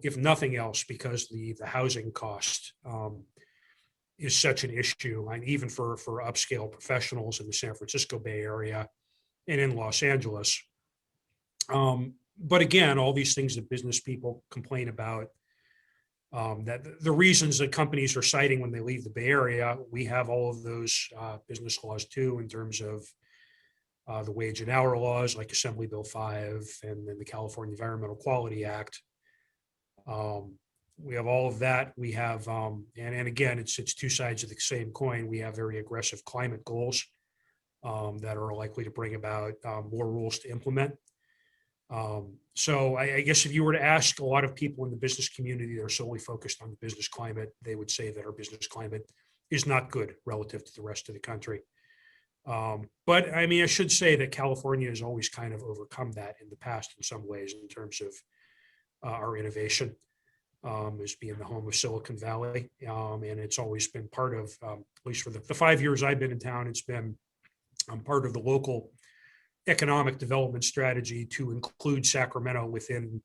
if nothing else, because the housing cost is such an issue, and even for upscale professionals in the San Francisco Bay Area and in Los Angeles. But again, all these things that business people complain about, that the reasons that companies are citing when they leave the Bay Area, we have all of those business laws too, in terms of the wage and hour laws like Assembly Bill 5 and then the California Environmental Quality Act. We have all of that. We have, and again, it's two sides of the same coin. We have very aggressive climate goals that are likely to bring about more rules to implement. So I guess if you were to ask a lot of people in the business community that are solely focused on the business climate, they would say that our business climate is not good relative to the rest of the country. But I mean, I should say that California has always kind of overcome that in the past in some ways in terms of our innovation, as being the home of Silicon Valley. And it's always been part of, at least for the 5 years I've been in town, it's been part of the local economic development strategy to include Sacramento within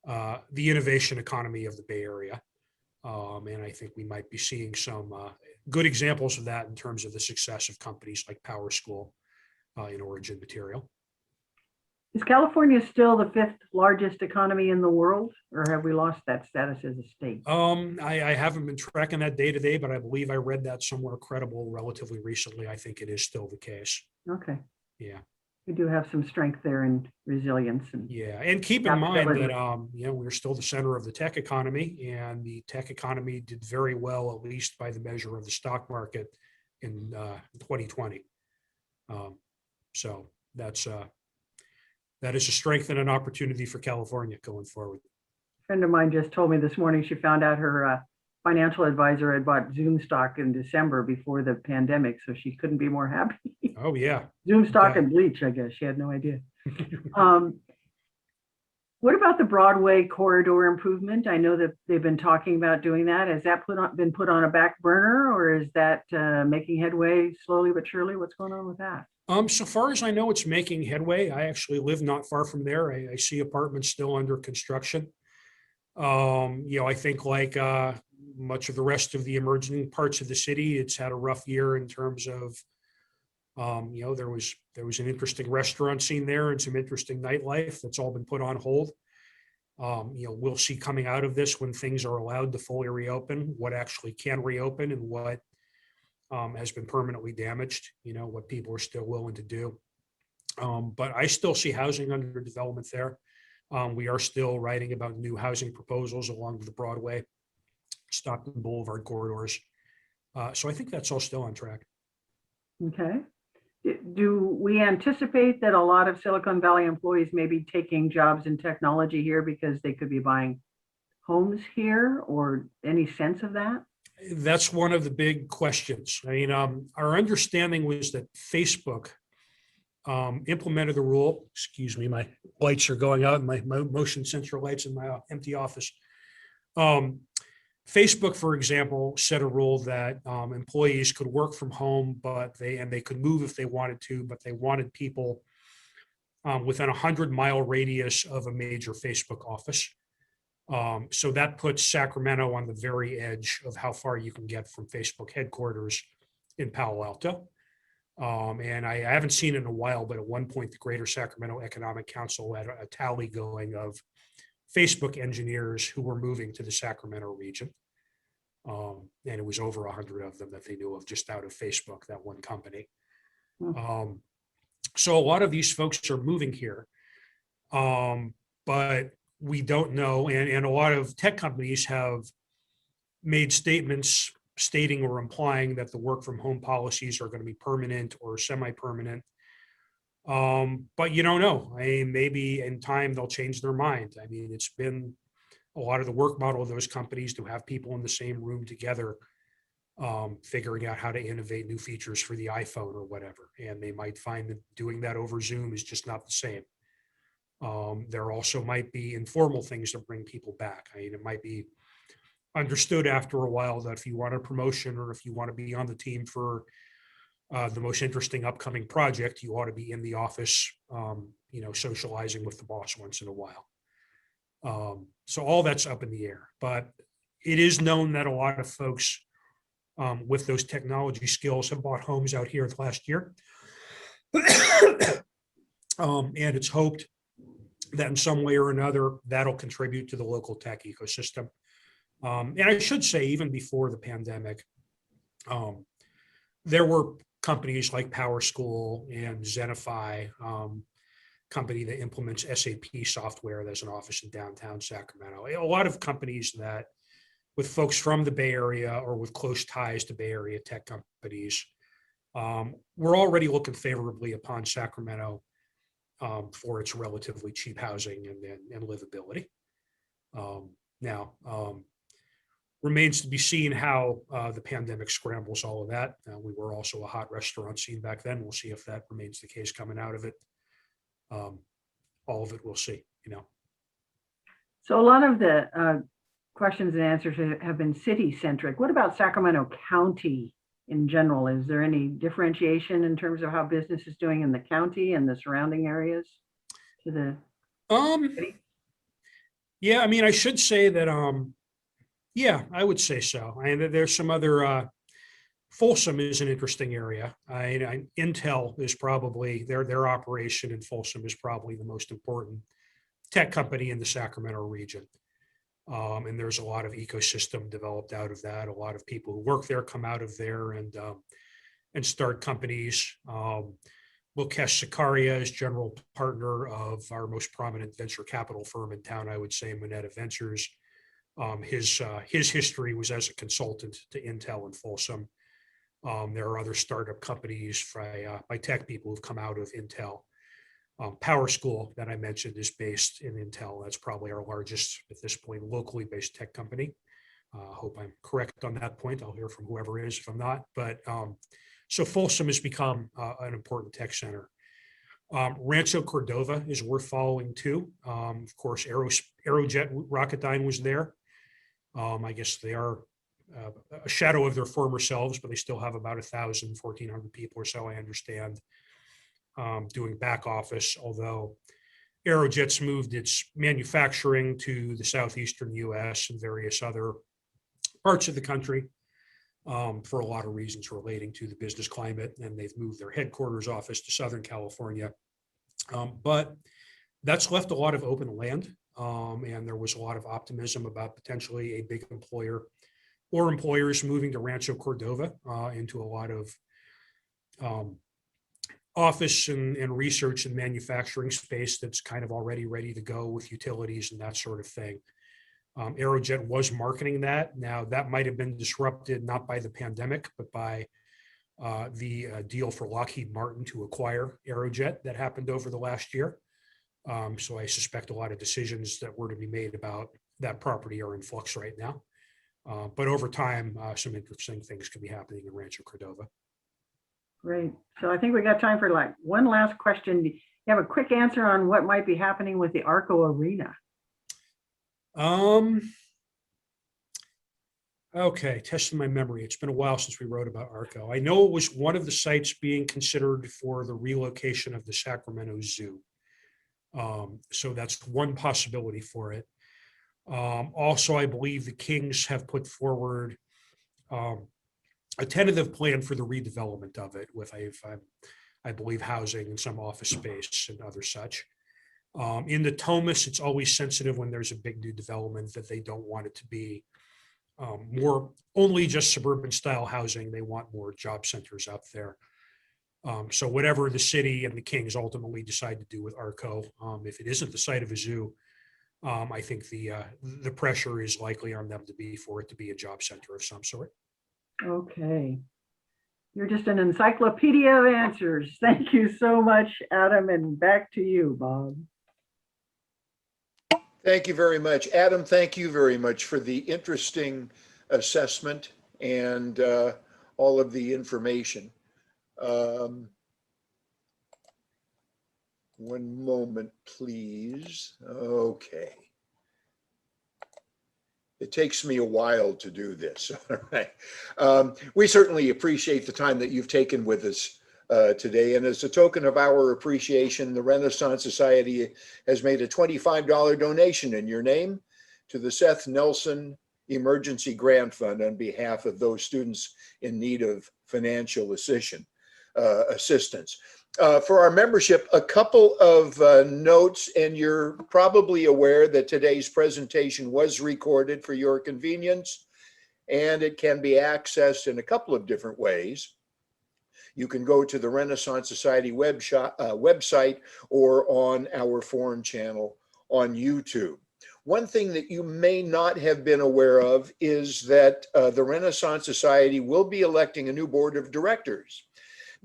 the innovation economy of the Bay Area. And I think we might be seeing some good examples of that in terms of the success of companies like Powerschool in Origin Material. Is California still the 5th largest economy in the world, or have we lost that status as a state? I haven't been tracking that day to day, but I believe I read that somewhere credible relatively recently. I think it is still the case. Okay. Yeah. We do have some strength there and resilience. And yeah, and keep in mind that we're still the center of the tech economy, and the tech economy did very well, at least by the measure of the stock market in 2020. So that is a strength and an opportunity for California going forward. A friend of mine just told me this morning she found out her financial advisor had bought Zoom stock in December before the pandemic, so she couldn't be more happy. Oh, yeah. Zoom stock and bleach, I guess. She had no idea. What about the Broadway corridor improvement? I know that they've been talking about doing that. Has that been put on a back burner, or is that making headway slowly but surely? What's going on with that? So far as I know, it's making headway. I actually live not far from there. I see apartments still under construction. I think like much of the rest of the emerging parts of the city, it's had a rough year in terms of, there was an interesting restaurant scene there and some interesting nightlife that's all been put on hold. We'll see coming out of this when things are allowed to fully reopen, what actually can reopen and what has been permanently damaged, what people are still willing to do. But I still see housing under development there. We are still writing about new housing proposals along the Broadway, Stockton Boulevard corridors. So I think that's all still on track. Okay. Do we anticipate that a lot of Silicon Valley employees may be taking jobs in technology here because they could be buying homes here, or any sense of that? That's one of the big questions. I mean, our understanding was that Facebook implemented the rule. Excuse me, my lights are going out, my motion sensor lights in my empty office. Facebook, for example, set a rule that employees could work from home, but they could move if they wanted to, but they wanted people within a 100-mile radius of a major Facebook office. So that puts Sacramento on the very edge of how far you can get from Facebook headquarters in Palo Alto. And I haven't seen it in a while, but at one point, the Greater Sacramento Economic Council had a tally going of Facebook engineers who were moving to the Sacramento region. And it was over 100 of them that they knew of just out of Facebook, that one company. So a lot of these folks are moving here, but we don't know. And a lot of tech companies have made statements stating or implying that the work from home policies are going to be permanent or semi-permanent. But you don't know. I mean, maybe in time they'll change their mind. I mean, it's been a lot of the work model of those companies to have people in the same room together, figuring out how to innovate new features for the iPhone or whatever. And they might find that doing that over Zoom is just not the same. There also might be informal things that bring people back. I mean, it might be understood after a while that if you want a promotion or if you want to be on the team for the most interesting upcoming project, you ought to be in the office, socializing with the boss once in a while. So all that's up in the air, but it is known that a lot of folks with those technology skills have bought homes out here the last year. And it's hoped that in some way or another, that'll contribute to the local tech ecosystem. And I should say, even before the pandemic, there were companies like Powerschool and Zenify, company that implements SAP software. There's an office in downtown Sacramento. A lot of companies that, with folks from the Bay Area or with close ties to Bay Area tech companies, we're already looking favorably upon Sacramento for its relatively cheap housing and livability. Now, Remains to be seen how the pandemic scrambles all of that. We were also a hot restaurant scene back then. We'll see if that remains the case coming out of it. All of it, we'll see, you know. So a lot of the questions and answers have been city-centric. What about Sacramento County in general? Is there any differentiation in terms of how business is doing in the county and the surrounding areas to the city? Yeah, I mean, I should say that, yeah, I would say so. There's some other, Folsom is an interesting area. Intel is probably, their operation in Folsom is probably the most important tech company in the Sacramento region. And there's a lot of ecosystem developed out of that. A lot of people who work there come out of there and start companies. Wilkesh Sakaria is general partner of our most prominent venture capital firm in town, I would say, Moneta Ventures. His history was as a consultant to Intel and Folsom. There are other startup companies by tech people who've come out of Intel. Powerschool that I mentioned is based in Intel. That's probably our largest, at this point, locally based tech company. Hope I'm correct on that point. I'll hear from whoever is if I'm not. But so Folsom has become an important tech center. Rancho Cordova is worth following too. Of course, Aerojet Rocketdyne was there. I guess they are a shadow of their former selves, but they still have about 1,400 people or so, I understand, doing back office, although Aerojet's moved its manufacturing to the southeastern US and various other parts of the country for a lot of reasons relating to the business climate, and they've moved their headquarters office to Southern California. But that's left a lot of open land, and there was a lot of optimism about potentially a big employer or employers moving to Rancho Cordova into a lot of office and research and manufacturing space that's kind of already ready to go with utilities and that sort of thing. Aerojet was marketing that. Now, that might have been disrupted not by the pandemic, but by the deal for Lockheed Martin to acquire Aerojet that happened over the last year. So I suspect a lot of decisions that were to be made about that property are in flux right now. But over time, some interesting things could be happening in Rancho Cordova. Great. So I think we got time for like one last question. You have a quick answer on what might be happening with the Arco Arena? Okay, testing my memory. It's been a while since we wrote about Arco. I know it was one of the sites being considered for the relocation of the Sacramento Zoo. So that's one possibility for it. Also, I believe the Kings have put forward a tentative plan for the redevelopment of it with, I believe, housing and some office space and other such. In the Thomas, it's always sensitive when there's a big new development that they don't want it to be more only just suburban style housing. They want more job centers out there. So whatever the city and the Kings ultimately decide to do with Arco, if it isn't the site of a zoo, I think the pressure is likely on them for it to be a job center of some sort. Okay. You're just an encyclopedia of answers. Thank you so much, Adam, and back to you, Bob. Thank you very much. Adam, thank you very much for the interesting assessment and all of the information. One moment, please. Okay. It takes me a while to do this. All right. We certainly appreciate the time that you've taken with us today. And as a token of our appreciation, the Renaissance Society has made a $25 donation in your name to the Seth Nelson Emergency Grant Fund on behalf of those students in need of financial assistance. For our membership, a couple of notes, and you're probably aware that today's presentation was recorded for your convenience, and it can be accessed in a couple of different ways. You can go to the Renaissance Society website or on our forum channel on YouTube. One thing that you may not have been aware of is that the Renaissance Society will be electing a new board of directors.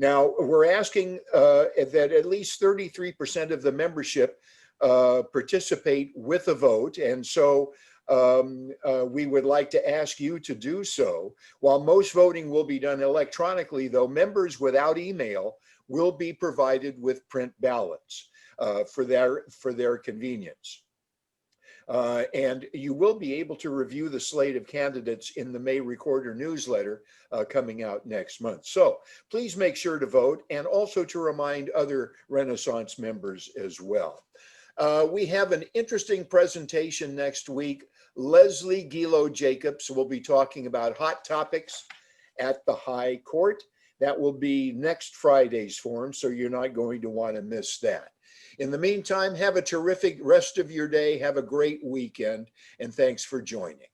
Now, we're asking that at least 33% of the membership participate with a vote. And so we would like to ask you to do so. While most voting will be done electronically, though, members without email will be provided with print ballots for their convenience. And you will be able to review the slate of candidates in the May Recorder newsletter coming out next month. So please make sure to vote, and also to remind other Renaissance members as well. We have an interesting presentation next week. Leslie Gilo-Jacobs will be talking about hot topics at the High Court. That will be next Friday's forum, so you're not going to want to miss that. In the meantime, have a terrific rest of your day. Have a great weekend, and thanks for joining.